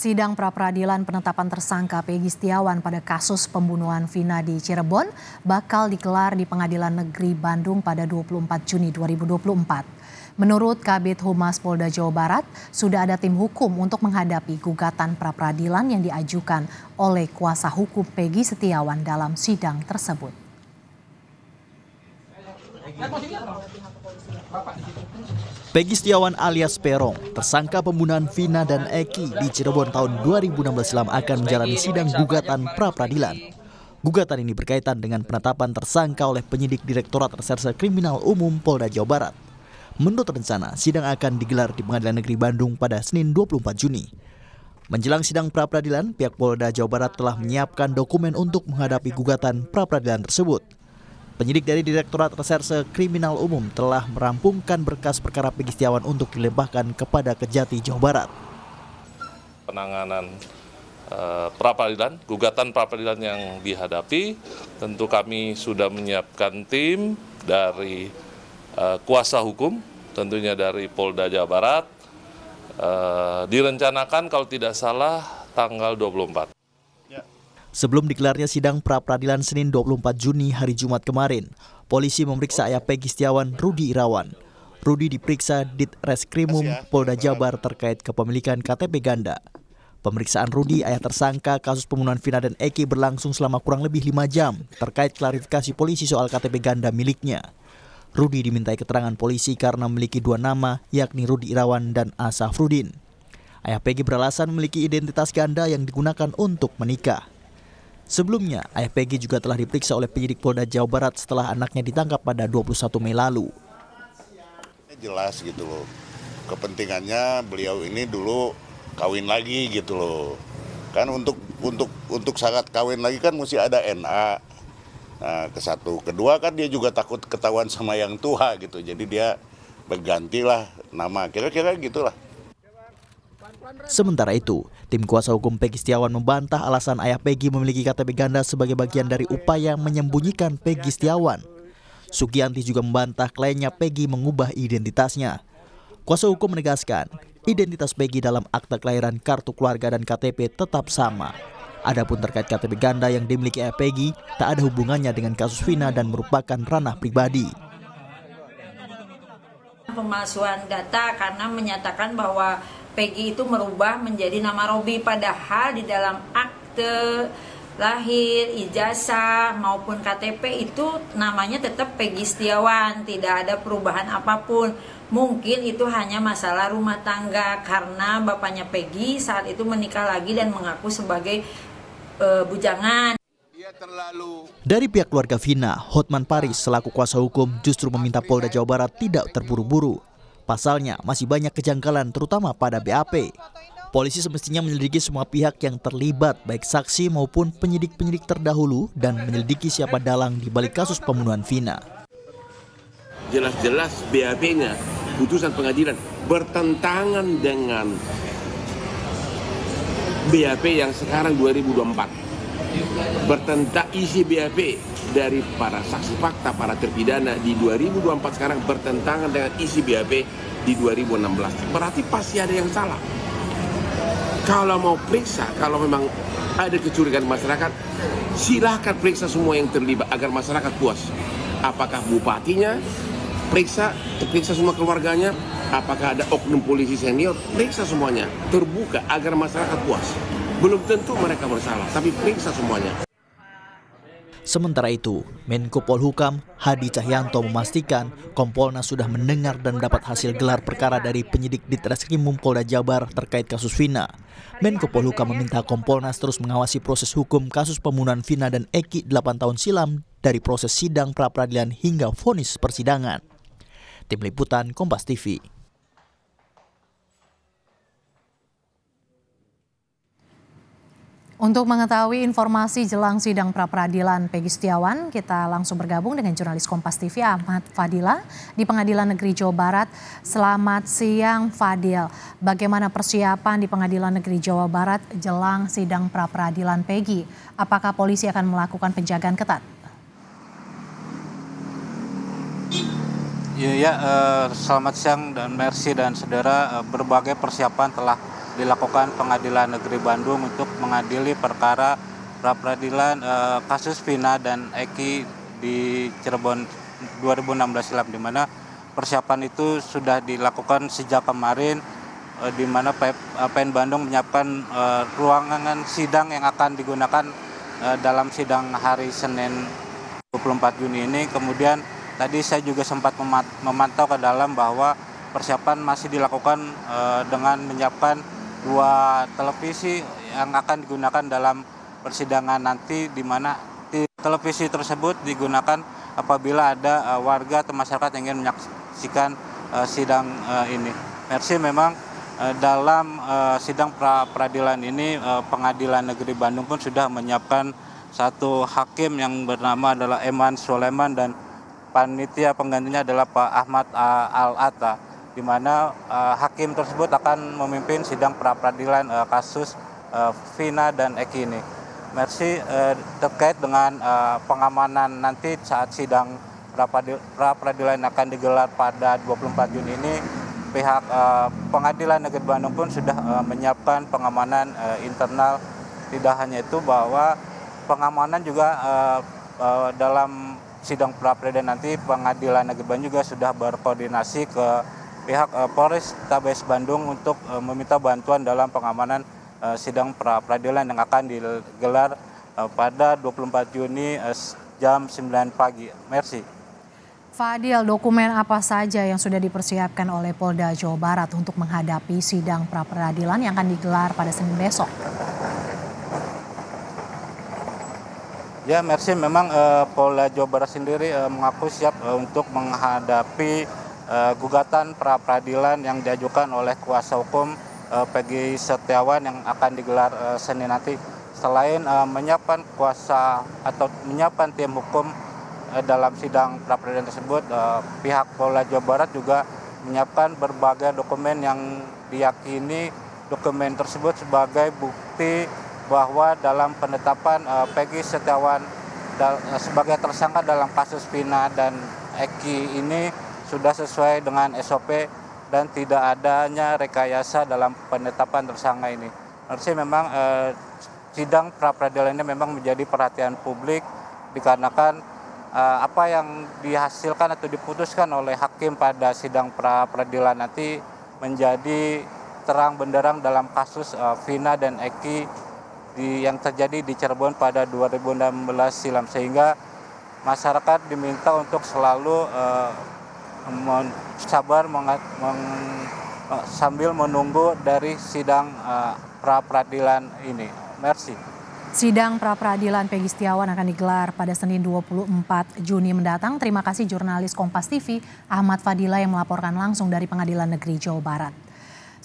Sidang pra-peradilan penetapan tersangka Peggy Setiawan pada kasus pembunuhan Vina di Cirebon bakal digelar di Pengadilan Negeri Bandung pada 24 Juni 2024. Menurut Kabid Humas Polda Jawa Barat, sudah ada tim hukum untuk menghadapi gugatan pra-peradilan yang diajukan oleh kuasa hukum Peggy Setiawan dalam sidang tersebut. Peggy Setiawan alias Peron, tersangka pembunuhan Vina dan Eki di Cirebon tahun 2016 silam akan menjalani sidang gugatan pra-peradilan. Gugatan ini berkaitan dengan penetapan tersangka oleh penyidik Direktorat Reserse Kriminal Umum Polda Jawa Barat. Menurut rencana, sidang akan digelar di Pengadilan Negeri Bandung pada Senin 24 Juni. Menjelang sidang pra-peradilan, pihak Polda Jawa Barat telah menyiapkan dokumen untuk menghadapi gugatan pra-peradilan tersebut. Penyidik dari Direktorat Reserse Kriminal Umum telah merampungkan berkas perkara Peggy Setiawan untuk dilimpahkan kepada Kejati Jawa Barat. Penanganan pra-peradilan, gugatan pra-peradilan yang dihadapi, tentu kami sudah menyiapkan tim dari kuasa hukum, tentunya dari Polda Jawa Barat, direncanakan kalau tidak salah tanggal 24. Sebelum digelarnya sidang pra-peradilan Senin 24 Juni hari Jumat kemarin, polisi memeriksa ayah Peggy Setiawan, Rudi Irawan. Rudi diperiksa Ditreskrimum Polda Jabar terkait kepemilikan KTP ganda. Pemeriksaan Rudi, ayah tersangka kasus pembunuhan Vina dan Eki, berlangsung selama kurang lebih 5 jam terkait klarifikasi polisi soal KTP ganda miliknya. Rudi dimintai keterangan polisi karena memiliki 2 nama, yakni Rudi Irawan dan Asafruddin. Ayah Peggy beralasan memiliki identitas ganda yang digunakan untuk menikah. Sebelumnya, ayah Peggy juga telah diperiksa oleh penyidik Polda Jawa Barat setelah anaknya ditangkap pada 21 Mei lalu. Jelas gitu loh, kepentingannya beliau ini dulu kawin lagi gitu loh. Kan untuk syarat kawin lagi kan mesti ada NA. Nah, ke satu, kedua kan dia juga takut ketahuan sama yang tua gitu. Jadi dia bergantilah nama, kira-kira gitulah. Sementara itu, tim kuasa hukum Peggy Setiawan membantah alasan ayah Peggy memiliki KTP ganda sebagai bagian dari upaya menyembunyikan Peggy Setiawan. Sugianti juga membantah kliennya Peggy mengubah identitasnya. Kuasa hukum menegaskan, identitas Peggy dalam akta kelahiran, kartu keluarga, dan KTP tetap sama. Adapun terkait KTP ganda yang dimiliki ayah Peggy, tak ada hubungannya dengan kasus Vina dan merupakan ranah pribadi. Pemalsuan data karena menyatakan bahwa Peggy itu merubah menjadi nama Robi, padahal di dalam akte lahir, ijazah maupun KTP itu namanya tetap Peggy Setiawan, tidak ada perubahan apapun. Mungkin itu hanya masalah rumah tangga karena bapaknya Peggy saat itu menikah lagi dan mengaku sebagai bujangan. Dari pihak keluarga Vina, Hotman Paris selaku kuasa hukum justru meminta Polda Jawa Barat tidak terburu-buru. Pasalnya masih banyak kejanggalan terutama pada BAP. Polisi semestinya menyelidiki semua pihak yang terlibat, baik saksi maupun penyidik-penyidik terdahulu, dan menyelidiki siapa dalang di balik kasus pembunuhan Vina. Jelas-jelas BAP-nya, putusan pengadilan, bertentangan dengan BAP yang sekarang 2024. Bertentang isi BAP dari para saksi fakta, para terpidana di 2024 sekarang bertentangan dengan isi BAP di 2016. Berarti pasti ada yang salah. Kalau mau periksa, kalau memang ada kecurigaan masyarakat, silahkan periksa semua yang terlibat agar masyarakat puas. Apakah bupatinya, periksa semua keluarganya, apakah ada oknum polisi senior, periksa semuanya, terbuka agar masyarakat puas. Belum tentu mereka bersalah, tapi periksa semuanya. Sementara itu, Menko Polhukam Hadi Cahyanto memastikan Kompolnas sudah mendengar dan mendapat hasil gelar perkara dari penyidik Ditreskrimum Polda Jabar terkait kasus Vina. Menko Polhukam meminta Kompolnas terus mengawasi proses hukum kasus pembunuhan Vina dan Eki 8 tahun silam dari proses sidang pra-peradilan hingga vonis persidangan. Tim Liputan Kompas TV. Untuk mengetahui informasi jelang sidang pra-peradilan Peggy Setiawan, kita langsung bergabung dengan jurnalis Kompas TV Ahmad Fadila di Pengadilan Negeri Jawa Barat. Selamat siang Fadil, bagaimana persiapan di Pengadilan Negeri Jawa Barat jelang sidang pra-peradilan Peggy? Apakah polisi akan melakukan penjagaan ketat? Selamat siang dan Mercy dan saudara, berbagai persiapan telah dilakukan Pengadilan Negeri Bandung untuk mengadili perkara pra-peradilan kasus Vina dan Eki di Cirebon 2016 silam, di mana persiapan itu sudah dilakukan sejak kemarin, di mana PN Bandung menyiapkan ruangan sidang yang akan digunakan dalam sidang hari Senin 24 Juni ini. Kemudian tadi saya juga sempat memantau ke dalam bahwa persiapan masih dilakukan dengan menyiapkan 2 televisi yang akan digunakan dalam persidangan nanti, di mana televisi tersebut digunakan apabila ada warga atau masyarakat yang ingin menyaksikan sidang ini. Mersi, memang dalam sidang pra-peradilan ini Pengadilan Negeri Bandung pun sudah menyiapkan satu hakim yang bernama adalah Eman Sulaiman, dan panitia penggantinya adalah Pak Ahmad Al-Atta, di mana hakim tersebut akan memimpin sidang pra-peradilan kasus Vina dan Eki ini. Mersi, terkait dengan pengamanan nanti saat sidang pra-peradilan akan digelar pada 24 Juni ini, pihak Pengadilan Negeri Bandung pun sudah menyiapkan pengamanan internal. Tidak hanya itu, bahwa pengamanan juga dalam sidang pra-peradilan nanti Pengadilan Negeri Bandung juga sudah berkoordinasi ke pihak Polrestabes Bandung untuk meminta bantuan dalam pengamanan sidang pra-peradilan yang akan digelar pada 24 Juni jam 9 pagi. Mersi. Fadil, dokumen apa saja yang sudah dipersiapkan oleh Polda Jawa Barat untuk menghadapi sidang pra-peradilan yang akan digelar pada Senin besok? Ya, Mersi, memang Polda Jawa Barat sendiri mengaku siap untuk menghadapi gugatan pra-peradilan yang diajukan oleh kuasa hukum Peggy Setiawan yang akan digelar Senin nanti. Selain menyiapkan kuasa atau menyiapkan tim hukum dalam sidang pra-peradilan tersebut, pihak Polda Jawa Barat juga menyiapkan berbagai dokumen yang diyakini dokumen tersebut sebagai bukti bahwa dalam penetapan Peggy Setiawan sebagai tersangka dalam kasus Vina dan Eki ini sudah sesuai dengan SOP dan tidak adanya rekayasa dalam penetapan tersangka ini. Harusnya memang sidang pra-peradilan ini memang menjadi perhatian publik dikarenakan apa yang dihasilkan atau diputuskan oleh hakim pada sidang pra-peradilan nanti menjadi terang benderang dalam kasus Vina dan Eki yang terjadi di Cirebon pada 2016 silam, sehingga masyarakat diminta untuk selalu sabar sambil menunggu dari sidang pra-peradilan ini. Mersi. Sidang pra-peradilan Peggy Setiawan akan digelar pada Senin 24 Juni mendatang. Terima kasih jurnalis Kompas TV Ahmad Fadila yang melaporkan langsung dari Pengadilan Negeri Jawa Barat.